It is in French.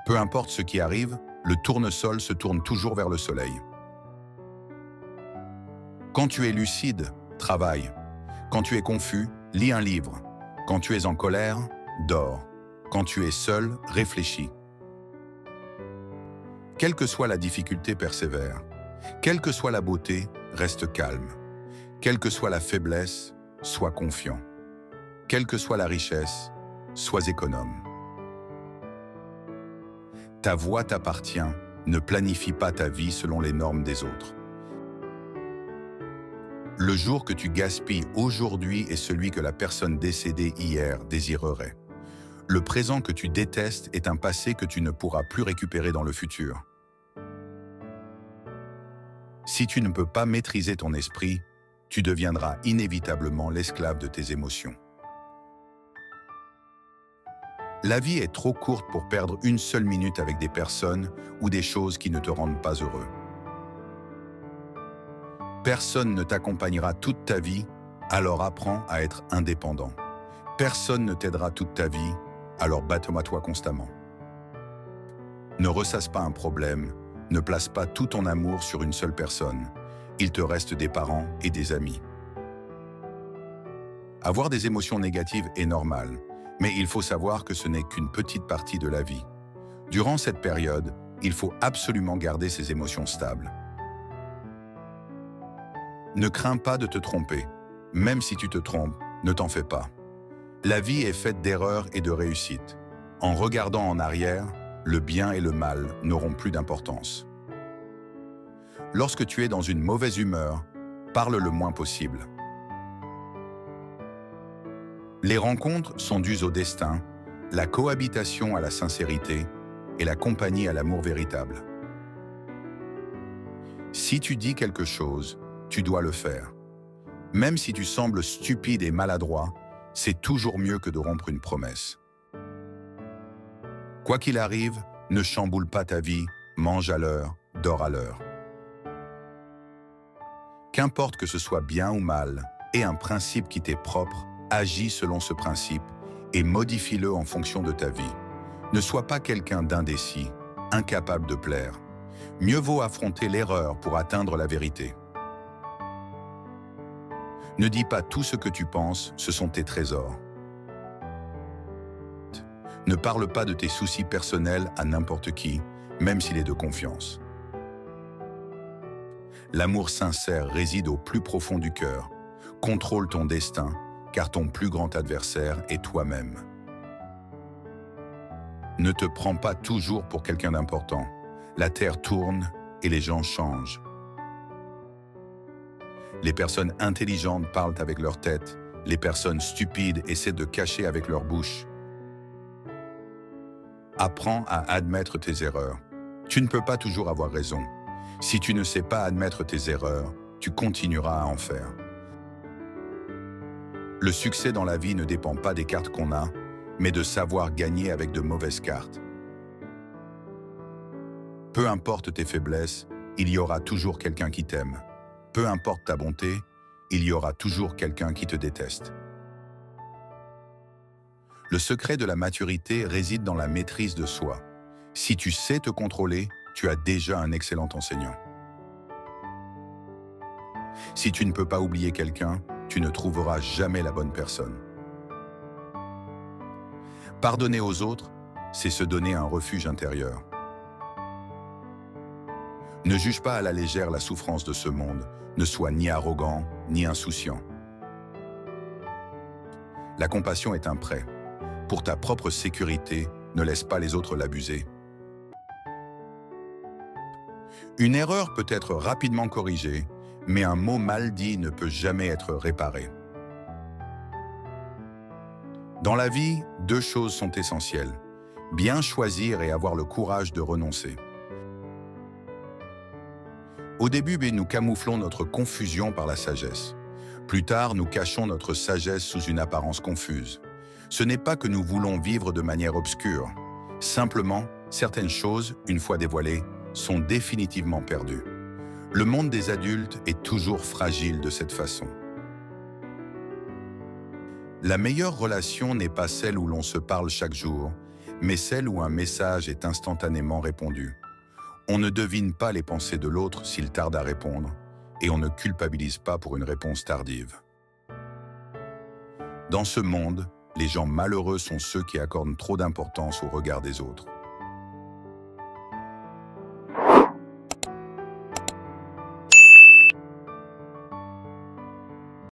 Peu importe ce qui arrive, le tournesol se tourne toujours vers le soleil. Quand tu es lucide, travaille. Quand tu es confus, lis un livre. Quand tu es en colère, dors. Quand tu es seul, réfléchis. Quelle que soit la difficulté, persévère. Quelle que soit la beauté, reste calme. Quelle que soit la faiblesse, sois confiant. Quelle que soit la richesse, sois économe. Ta voix t'appartient, ne planifie pas ta vie selon les normes des autres. Le jour que tu gaspilles aujourd'hui est celui que la personne décédée hier désirerait. Le présent que tu détestes est un passé que tu ne pourras plus récupérer dans le futur. Si tu ne peux pas maîtriser ton esprit, tu deviendras inévitablement l'esclave de tes émotions. La vie est trop courte pour perdre une seule minute avec des personnes ou des choses qui ne te rendent pas heureux. Personne ne t'accompagnera toute ta vie, alors apprends à être indépendant. Personne ne t'aidera toute ta vie, alors bats-toi constamment. Ne ressasse pas un problème, ne place pas tout ton amour sur une seule personne. Il te reste des parents et des amis. Avoir des émotions négatives est normal, mais il faut savoir que ce n'est qu'une petite partie de la vie. Durant cette période, il faut absolument garder ses émotions stables. Ne crains pas de te tromper. Même si tu te trompes, ne t'en fais pas. La vie est faite d'erreurs et de réussites. En regardant en arrière, le bien et le mal n'auront plus d'importance. Lorsque tu es dans une mauvaise humeur, parle le moins possible. Les rencontres sont dues au destin, la cohabitation à la sincérité et la compagnie à l'amour véritable. Si tu dis quelque chose, tu dois le faire. Même si tu sembles stupide et maladroit, c'est toujours mieux que de rompre une promesse. Quoi qu'il arrive, ne chamboule pas ta vie, mange à l'heure, dors à l'heure. Qu'importe que ce soit bien ou mal, aie un principe qui t'est propre, agis selon ce principe et modifie-le en fonction de ta vie. Ne sois pas quelqu'un d'indécis, incapable de plaire. Mieux vaut affronter l'erreur pour atteindre la vérité. Ne dis pas tout ce que tu penses, ce sont tes trésors. Ne parle pas de tes soucis personnels à n'importe qui, même s'il est de confiance. L'amour sincère réside au plus profond du cœur. Contrôle ton destin, car ton plus grand adversaire est toi-même. Ne te prends pas toujours pour quelqu'un d'important. La terre tourne et les gens changent. Les personnes intelligentes parlent avec leur tête, les personnes stupides essaient de cacher avec leur bouche. Apprends à admettre tes erreurs. Tu ne peux pas toujours avoir raison. Si tu ne sais pas admettre tes erreurs, tu continueras à en faire. Le succès dans la vie ne dépend pas des cartes qu'on a, mais de savoir gagner avec de mauvaises cartes. Peu importe tes faiblesses, il y aura toujours quelqu'un qui t'aime. Peu importe ta bonté, il y aura toujours quelqu'un qui te déteste. Le secret de la maturité réside dans la maîtrise de soi. Si tu sais te contrôler, tu as déjà un excellent enseignant. Si tu ne peux pas oublier quelqu'un, tu ne trouveras jamais la bonne personne. Pardonner aux autres, c'est se donner un refuge intérieur. Ne juge pas à la légère la souffrance de ce monde, ne sois ni arrogant, ni insouciant. La compassion est un prêt. Pour ta propre sécurité, ne laisse pas les autres l'abuser. Une erreur peut être rapidement corrigée, mais un mot mal dit ne peut jamais être réparé. Dans la vie, deux choses sont essentielles. Bien choisir et avoir le courage de renoncer. Au début, nous camouflons notre confusion par la sagesse. Plus tard, nous cachons notre sagesse sous une apparence confuse. Ce n'est pas que nous voulons vivre de manière obscure. Simplement, certaines choses, une fois dévoilées, sont définitivement perdues. Le monde des adultes est toujours fragile de cette façon. La meilleure relation n'est pas celle où l'on se parle chaque jour, mais celle où un message est instantanément répondu. On ne devine pas les pensées de l'autre s'il tarde à répondre, et on ne culpabilise pas pour une réponse tardive. Dans ce monde, les gens malheureux sont ceux qui accordent trop d'importance au regard des autres.